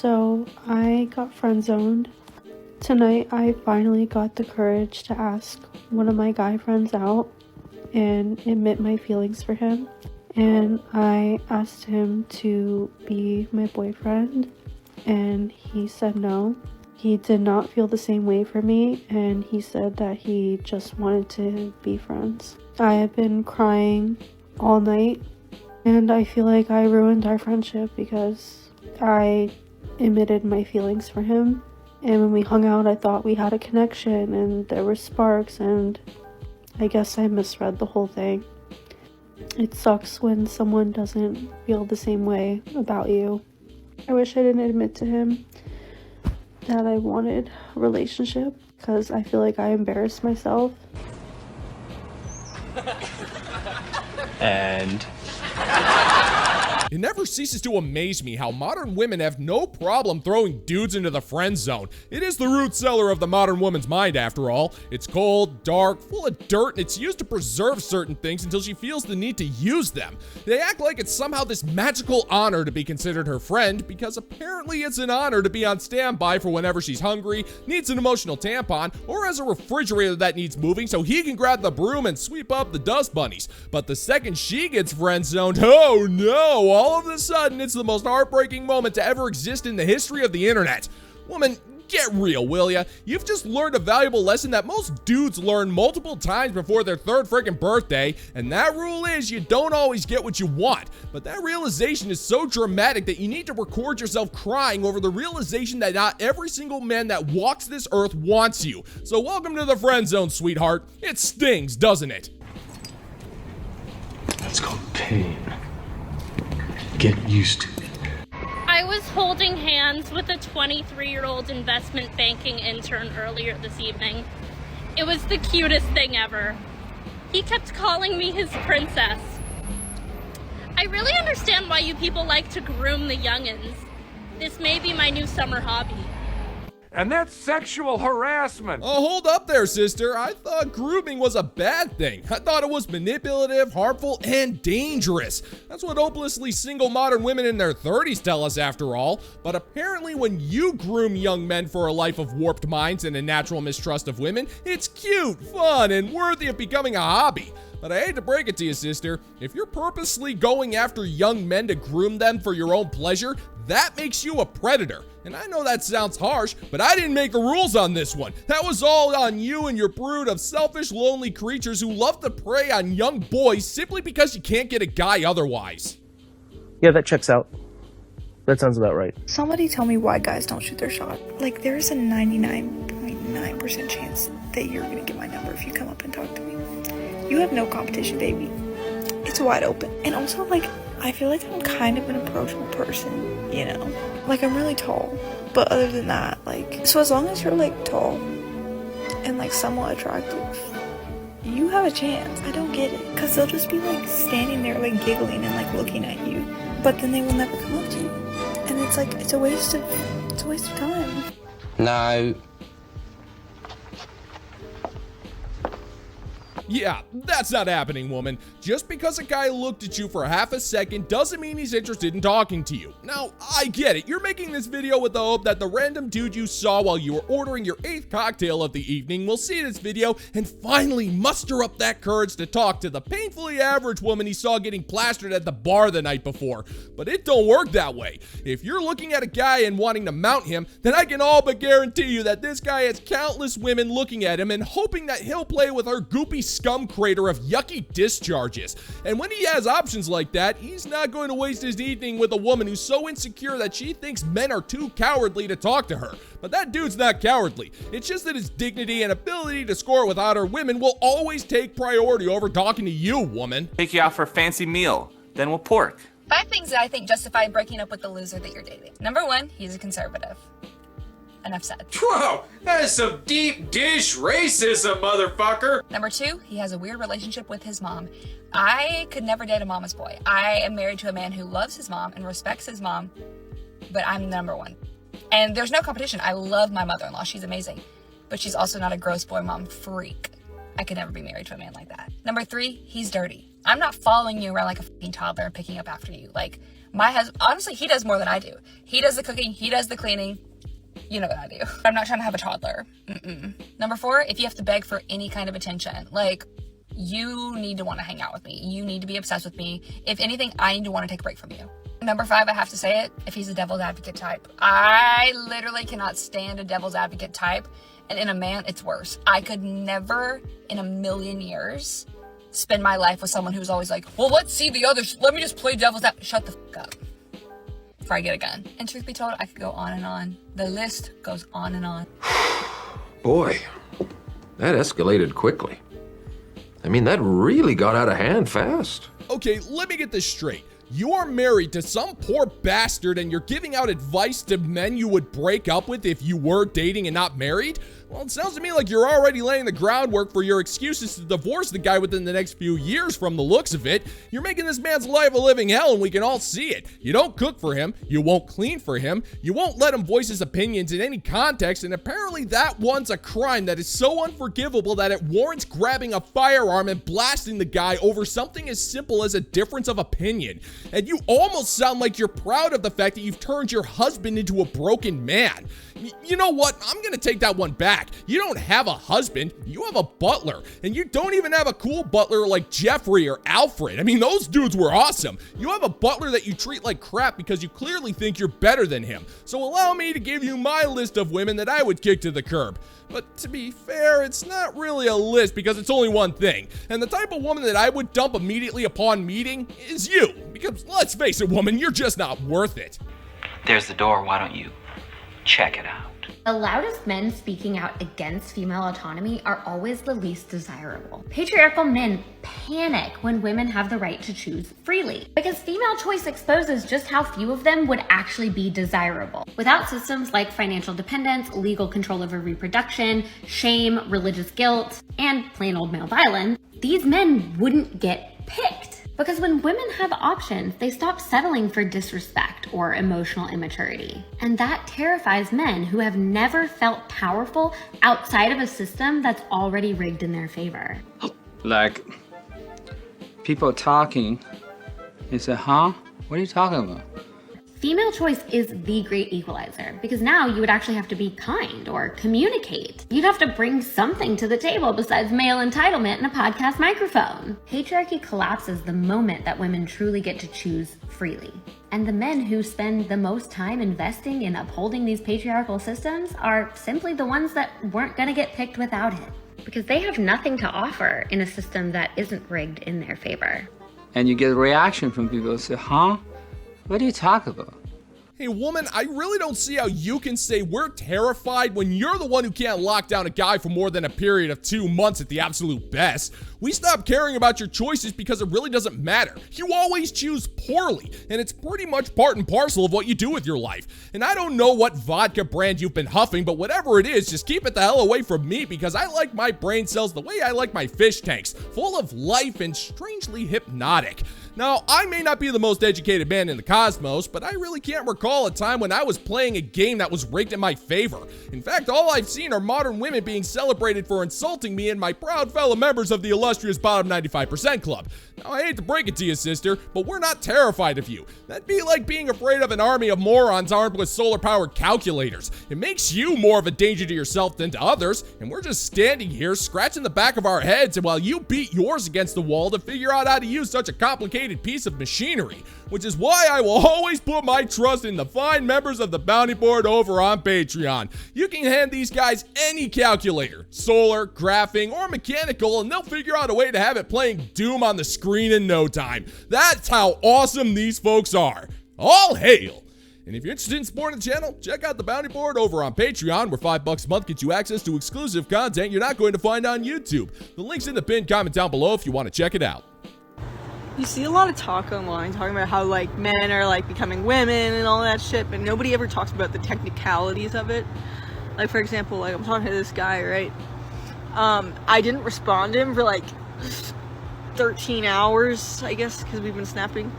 So I got friend zoned. Tonight I finally got the courage to ask one of my guy friends out and admit my feelings for him. And I asked him to be my boyfriend and he said no. He did not feel the same way for me and he said that he just wanted to be friends. I have been crying all night and I feel like I ruined our friendship because I admitted my feelings for him. And when we hung out, I thought we had a connection and there were sparks, and I guess I misread the whole thing. It sucks when someone doesn't feel the same way about you. I wish I didn't admit to him that I wanted a relationship because I feel like I embarrassed myself. And it never ceases to amaze me how modern women have no problem throwing dudes into the friend zone. It is the root cellar of the modern woman's mind, after all. It's cold, dark, full of dirt, and it's used to preserve certain things until she feels the need to use them. They act like it's somehow this magical honor to be considered her friend, because apparently it's an honor to be on standby for whenever she's hungry, needs an emotional tampon, or has a refrigerator that needs moving so he can grab the broom and sweep up the dust bunnies. But the second she gets friend zoned, oh no! All of a sudden, it's the most heartbreaking moment to ever exist in the history of the internet. Woman, get real, will ya? You've just learned a valuable lesson that most dudes learn multiple times before their third freaking birthday, and that rule is you don't always get what you want. But that realization is so dramatic that you need to record yourself crying over the realization that not every single man that walks this earth wants you. So welcome to the friend zone, sweetheart. It stings, doesn't it? that's called pain. Get used to it. I was holding hands with a 23-year-old investment banking intern earlier this evening. It was the cutest thing ever. He kept calling me his princess. I really understand why you people like to groom the youngins. This may be my new summer hobby. And that's sexual harassment. Oh, hold up there, sister. I thought grooming was a bad thing. I thought it was manipulative, harmful, and dangerous. That's what hopelessly single modern women in their 30s tell us, after all. But apparently when you groom young men for a life of warped minds and a natural mistrust of women, it's cute, fun, and worthy of becoming a hobby. But I hate to break it to you, sister. If you're purposely going after young men to groom them for your own pleasure, that makes you a predator. And I know that sounds harsh, but I didn't make the rules on this one. That was all on you and your brood of selfish, lonely creatures who love to prey on young boys simply because you can't get a guy otherwise. Yeah, that checks out. That sounds about right. Somebody tell me why guys don't shoot their shot. Like, there's a 99.9% chance that you're gonna get my number if you come up and talk to me. You have no competition, baby. It's wide open. And also, like, I feel like I'm kind of an approachable person, you know? Like, I'm really tall. But other than that, like, so as long as you're, like, tall and, like, somewhat attractive, you have a chance. I don't get it. Because they'll just be, like, standing there, like, giggling and, like, looking at you. But then they will never come up to you. And it's, like, it's a waste of time. No. Yeah, that's not happening, woman. Just because a guy looked at you for half a second doesn't mean he's interested in talking to you. Now, I get it. You're making this video with the hope that the random dude you saw while you were ordering your 8th cocktail of the evening will see this video and finally muster up that courage to talk to the painfully average woman he saw getting plastered at the bar the night before. But it don't work that way. If you're looking at a guy and wanting to mount him, then I can all but guarantee you that this guy has countless women looking at him and hoping that he'll play with her goopy scum crater of yucky discharges. And when he has options like that, he's not going to waste his evening with a woman who's so insecure that she thinks men are too cowardly to talk to her. But that dude's not cowardly. It's just that his dignity and ability to score with hotter women will always take priority over talking to you, woman. Take you out for a fancy meal, then we'll pork. 5 things that I think justify breaking up with the loser that you're dating. Number 1, he's a conservative. Enough said. Whoa, that is some deep dish racism, motherfucker. Number 2, he has a weird relationship with his mom. I could never date a mama's boy. I am married to a man who loves his mom and respects his mom, but I'm number 1. And there's no competition. I love my mother-in-law. She's amazing, but she's also not a gross boy mom freak. I could never be married to a man like that. Number 3, he's dirty. I'm not following you around like a fucking toddler and picking up after you. Like, My husband, honestly, he does more than I do. He does the cooking, he does the cleaning. You know what I do. I'm not trying to have a toddler. Number 4, if you have to beg for any kind of attention, like, you need to want to hang out with me. You need to be obsessed with me. If anything, I need to want to take a break from you. Number 5, I have to say it, if he's a devil's advocate type. I literally cannot stand a devil's advocate type. And in a man, it's worse. I could never in a million years spend my life with someone who's always like, well, let's see the others. Let me just play devil's advocate. Shut the fuck up before I get a gun. And truth be told, I could go on and on. The list goes on and on. Boy, that escalated quickly. I mean, that really got out of hand fast. Okay, let me get this straight. You are married to some poor bastard and you're giving out advice to men you would break up with if you were dating and not married? Well, it sounds to me like you're already laying the groundwork for your excuses to divorce the guy within the next few years from the looks of it. You're making this man's life a living hell and we can all see it. You don't cook for him, you won't clean for him, you won't let him voice his opinions in any context, and apparently that one's a crime that is so unforgivable that it warrants grabbing a firearm and blasting the guy over something as simple as a difference of opinion. And you almost sound like you're proud of the fact that you've turned your husband into a broken man. You know what? I'm gonna take that one back. You don't have a husband, you have a butler. And you don't even have a cool butler like Jeffrey or Alfred. I mean, those dudes were awesome. You have a butler that you treat like crap because you clearly think you're better than him. So allow me to give you my list of women that I would kick to the curb. But to be fair, it's not really a list because it's only one thing. And the type of woman that I would dump immediately upon meeting is you. Because let's face it, woman, you're just not worth it. There's the door, why don't you check it out? The loudest men speaking out against female autonomy are always the least desirable. Patriarchal men panic when women have the right to choose freely, because female choice exposes just how few of them would actually be desirable. Without systems like financial dependence, legal control over reproduction, shame, religious guilt, and plain old male violence, these men wouldn't get picked. Because when women have options, they stop settling for disrespect or emotional immaturity. And that terrifies men who have never felt powerful outside of a system that's already rigged in their favor. Like, people talking, you say, huh? What are you talking about? Female choice is the great equalizer, because now you would actually have to be kind or communicate. You'd have to bring something to the table besides male entitlement and a podcast microphone. Patriarchy collapses the moment that women truly get to choose freely. And the men who spend the most time investing in upholding these patriarchal systems are simply the ones that weren't gonna get picked without it, because they have nothing to offer in a system that isn't rigged in their favor. And you get a reaction from people who say, huh? What are you talking about? Hey, woman, I really don't see how you can say we're terrified when you're the one who can't lock down a guy for more than a period of 2 months at the absolute best. We stopped caring about your choices because it really doesn't matter. You always choose poorly, and it's pretty much part and parcel of what you do with your life. And I don't know what vodka brand you've been huffing, but whatever it is, just keep it the hell away from me because I like my brain cells the way I like my fish tanks, full of life and strangely hypnotic. Now, I may not be the most educated man in the cosmos, but I really can't recall a time when I was playing a game that was rigged in my favor. In fact, all I've seen are modern women being celebrated for insulting me and my proud fellow members of the illustrious Bottom 95% Club. Now, I hate to break it to you, sister, but we're not terrified of you. That'd be like being afraid of an army of morons armed with solar-powered calculators. It makes you more of a danger to yourself than to others, and we're just standing here scratching the back of our heads while you beat yours against the wall to figure out how to use such a complicated piece of machinery, which is why I will always put my trust in the fine members of the bounty board over on Patreon. You can hand these guys any calculator, solar, graphing, or mechanical, and they'll figure out a way to have it playing Doom on the screen in no time. That's how awesome these folks are. All hail! And if you're interested in supporting the channel, check out the bounty board over on Patreon, where $5 a month gets you access to exclusive content you're not going to find on YouTube. The link's in the pinned comment down below if you want to check it out. You see a lot of talk online talking about how like men are like becoming women and all that shit, but nobody ever talks about the technicalities of it. Like, for example, like I'm talking to this guy, right? I didn't respond to him for like 13 hours, I guess, because we've been snapping,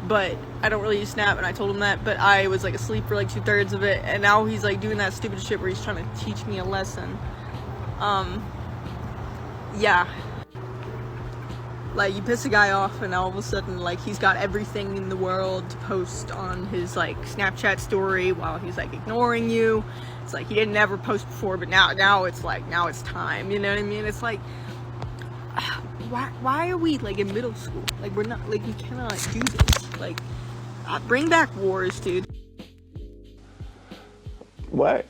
but I don't really use Snap, and I told him that, but I was like asleep for like 2/3 of it, and now he's like doing that stupid shit where he's trying to teach me a lesson. Yeah. Like, you piss a guy off and all of a sudden, like, he's got everything in the world to post on his, like, Snapchat story while he's, like, ignoring you. It's like, he didn't ever post before, but now it's like, now it's time, you know what I mean? It's like, why are we, like, in middle school? Like, we're not, like, we cannot do this. Like, bring back wars, dude. What?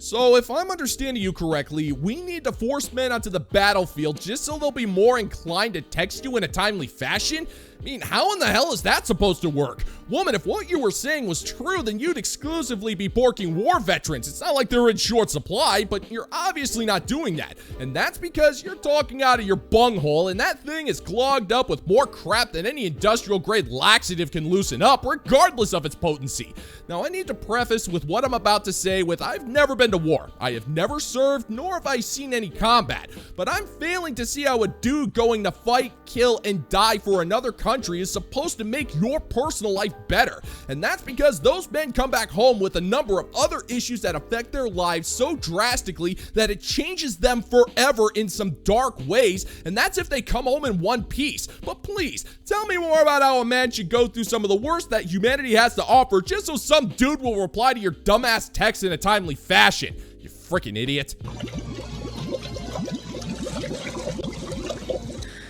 So if I'm understanding you correctly, we need to force men onto the battlefield just so they'll be more inclined to text you in a timely fashion? I mean, how in the hell is that supposed to work? Woman, if what you were saying was true, then you'd exclusively be porking war veterans. It's not like they're in short supply, but you're obviously not doing that. And that's because you're talking out of your bunghole, and that thing is clogged up with more crap than any industrial-grade laxative can loosen up, regardless of its potency. Now, I need to preface with what I'm about to say with I've never been to war. I have never served, nor have I seen any combat. But I'm failing to see how a dude going to fight, kill, and die for another country is supposed to make your personal life better. And that's because those men come back home with a number of other issues that affect their lives so drastically that it changes them forever in some dark ways, and that's if they come home in one piece. But please, tell me more about how a man should go through some of the worst that humanity has to offer just so some dude will reply to your dumbass text in a timely fashion. You freaking idiot.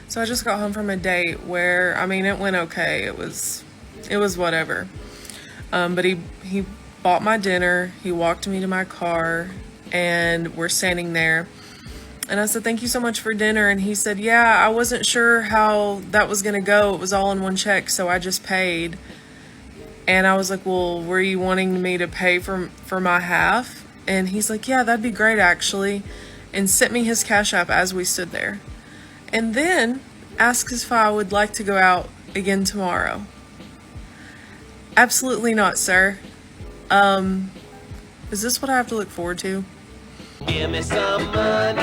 So I just got home from a date where, I mean, it went okay. It was whatever. But he bought my dinner. He walked me to my car, and we're standing there. And I said, "Thank you so much for dinner." And he said, "Yeah, I wasn't sure how that was going to go. It was all in one check, so I just paid." And I was like, "Well, were you wanting me to pay for my half?" And he's like, "Yeah, that'd be great, actually." And sent me his Cash App as we stood there. And then asked if I would like to go out again tomorrow. Absolutely not, sir. Is this what I have to look forward to? Give me some money.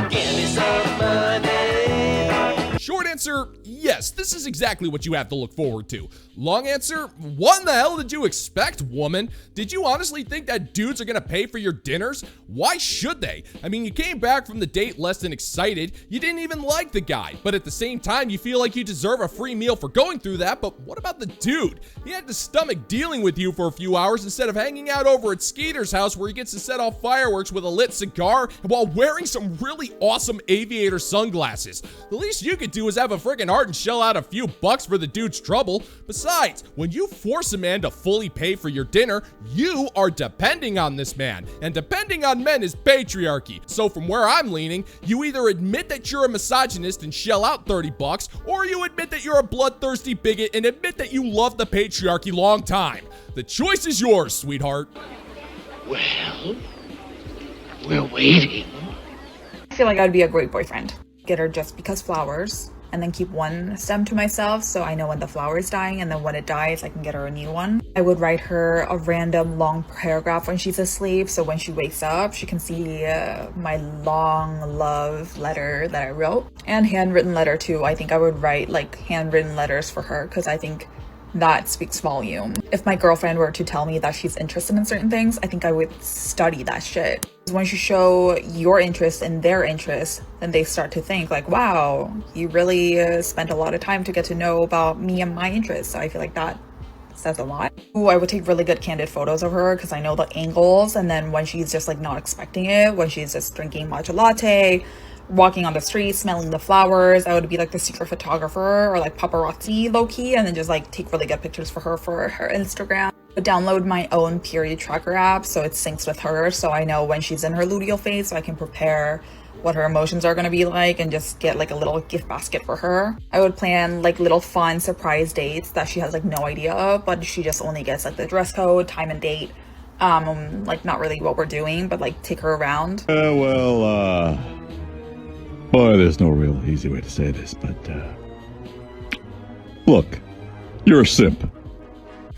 Give me some money. Short answer, yes, this is exactly what you have to look forward to. Long answer, what in the hell did you expect, woman? Did you honestly think that dudes are gonna pay for your dinners? Why should they? I mean, you came back from the date less than excited. You didn't even like the guy, but at the same time, you feel like you deserve a free meal for going through that. But what about the dude? He had to stomach dealing with you for a few hours instead of hanging out over at Skeeter's house where he gets to set off fireworks with a lit cigar while wearing some really awesome aviator sunglasses. The least you could do is have a freaking heart and shell out a few bucks for the dude's trouble. Besides, when you force a man to fully pay for your dinner, you are depending on this man, and depending on men is patriarchy. So from where I'm leaning, you either admit that you're a misogynist and shell out 30 bucks, or you admit that you're a bloodthirsty bigot and admit that you love the patriarchy long time. The choice is yours, sweetheart. Well, we're waiting. I feel like I'd be a great boyfriend. Get her just because flowers, and then keep one stem to myself so I know when the flower is dying, and then when it dies I can get her a new one. I would write her a random long paragraph when she's asleep, so when she wakes up she can see my long love letter that I wrote. And handwritten letter too. I think I would write like handwritten letters for her because I think that speaks volume. If my girlfriend were to tell me that she's interested in certain things, I think I would study that shit. Once you show your interest in their interest, then they start to think like, wow, you really spent a lot of time to get to know about me and my interests. So I feel like that says a lot. Ooh, I would take really good candid photos of her because I know the angles, and then when she's just like not expecting it, when she's just drinking matcha latte, walking on the street, smelling the flowers, I would be like the secret photographer or like paparazzi low-key, and then just like take really good pictures for her Instagram. I would download my own period tracker app so it syncs with her, so I know when she's in her luteal phase, so I can prepare what her emotions are going to be like and just get like a little gift basket for her. I would plan like little fun surprise dates that she has like no idea of, but she just only gets like the dress code, time and date, like not really what we're doing, but like take her around. Boy, there's no real easy way to say this, but look, you're a simp.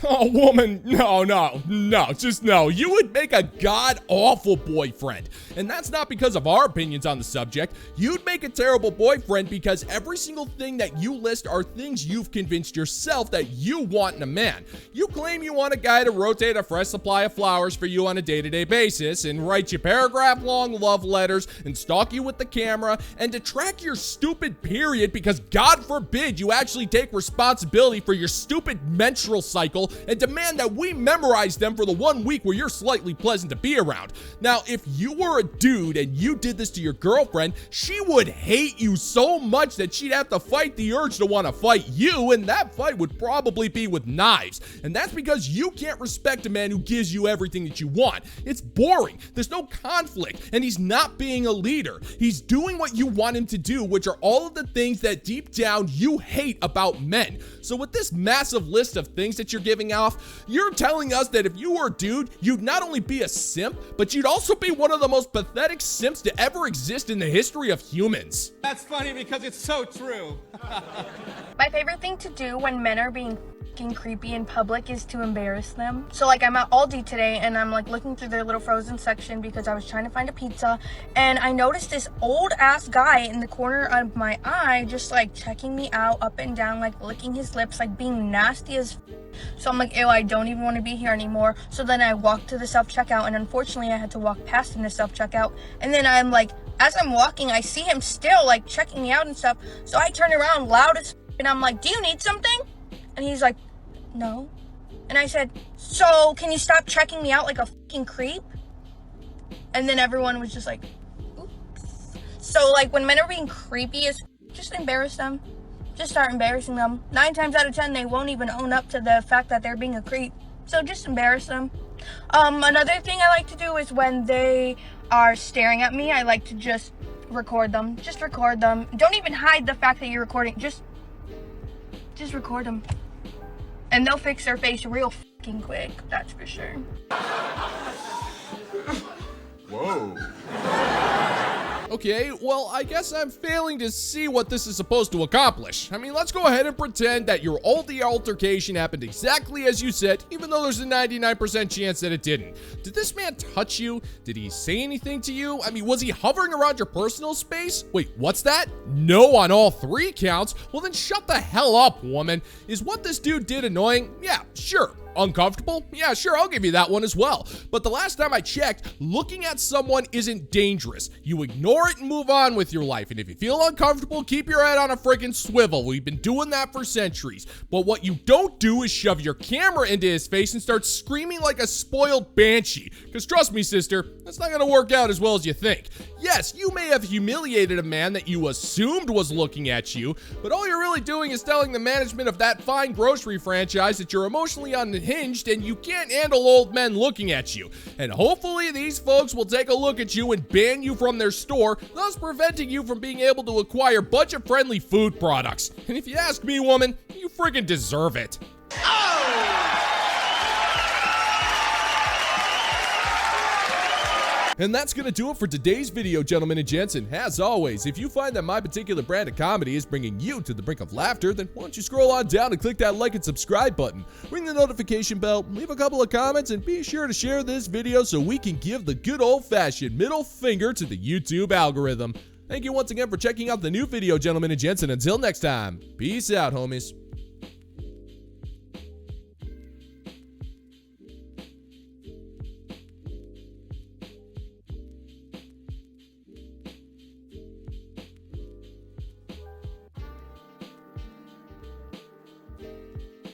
Oh, woman, no, just no. You would make a god-awful boyfriend. And that's not because of our opinions on the subject. You'd make a terrible boyfriend because every single thing that you list are things you've convinced yourself that you want in a man. You claim you want a guy to rotate a fresh supply of flowers for you on a day-to-day basis and write you paragraph-long love letters and stalk you with the camera and to track your stupid period because God forbid you actually take responsibility for your stupid menstrual cycle and demand that we memorize them for the 1 week where you're slightly pleasant to be around. Now, if you were a dude and you did this to your girlfriend, she would hate you so much that she'd have to fight the urge to want to fight you, and that fight would probably be with knives. And that's because you can't respect a man who gives you everything that you want. It's boring. There's no conflict, and he's not being a leader. He's doing what you want him to do, which are all of the things that deep down you hate about men. So with this massive list of things that you're giving off, you're telling us that if you were a dude, you'd not only be a simp, but you'd also be one of the most pathetic simps to ever exist in the history of humans. That's funny because it's so true. My favorite thing to do when men are being fucking creepy in public is to embarrass them. So like I'm at Aldi today and I'm like looking through their little frozen section because I was trying to find a pizza and I noticed this old ass guy in the corner of my eye just like checking me out up and down, like licking his lips, like being nasty as so I'm like, ew, I don't even want to be here anymore. So then I walked to the self-checkout and unfortunately I had to walk past him to self-checkout, and then I'm like, as I'm walking, I see him still like checking me out and stuff. So I turn around loud as and I'm like, do you need something? And he's like, no. And I said, so can you stop checking me out like a fucking creep? And then everyone was just like, oops. So like when men are being creepy, just embarrass them. Just start embarrassing them. 9 times out of 10, they won't even own up to the fact that they're being a creep. So just embarrass them. Another thing I like to do is when they are staring at me, I like to just record them. Just record them. Don't even hide the fact that you're recording. Just record them. And they'll fix their face real fucking quick. That's for sure. Whoa. Okay, well, I guess I'm failing to see what this is supposed to accomplish. I mean, let's go ahead and pretend that your Aldi altercation happened exactly as you said, even though there's a 99% chance that it didn't. Did this man touch you? Did he say anything to you? I mean, was he hovering around your personal space? Wait, what's that? No on all 3 counts? Well, then shut the hell up, woman. Is what this dude did annoying? Yeah, sure. Uncomfortable? Yeah, sure, I'll give you that one as well. But the last time I checked, looking at someone isn't dangerous. You ignore it and move on with your life. And if you feel uncomfortable, keep your head on a friggin' swivel. We've been doing that for centuries. But what you don't do is shove your camera into his face and start screaming like a spoiled banshee. Because trust me, sister, that's not gonna work out as well as you think. Yes, you may have humiliated a man that you assumed was looking at you, but all you're really doing is telling the management of that fine grocery franchise that you're emotionally unhinged and you can't handle old men looking at you. And hopefully these folks will take a look at you and ban you from their store, thus preventing you from being able to acquire budget-friendly food products. And if you ask me, woman, you friggin' deserve it. And that's gonna do it for today's video, gentlemen and gents. And as always, if you find that my particular brand of comedy is bringing you to the brink of laughter, then why don't you scroll on down and click that like and subscribe button, ring the notification bell, leave a couple of comments, and be sure to share this video so we can give the good old-fashioned middle finger to the YouTube algorithm. Thank you once again for checking out the new video, gentlemen and gents, and until next time, peace out, homies.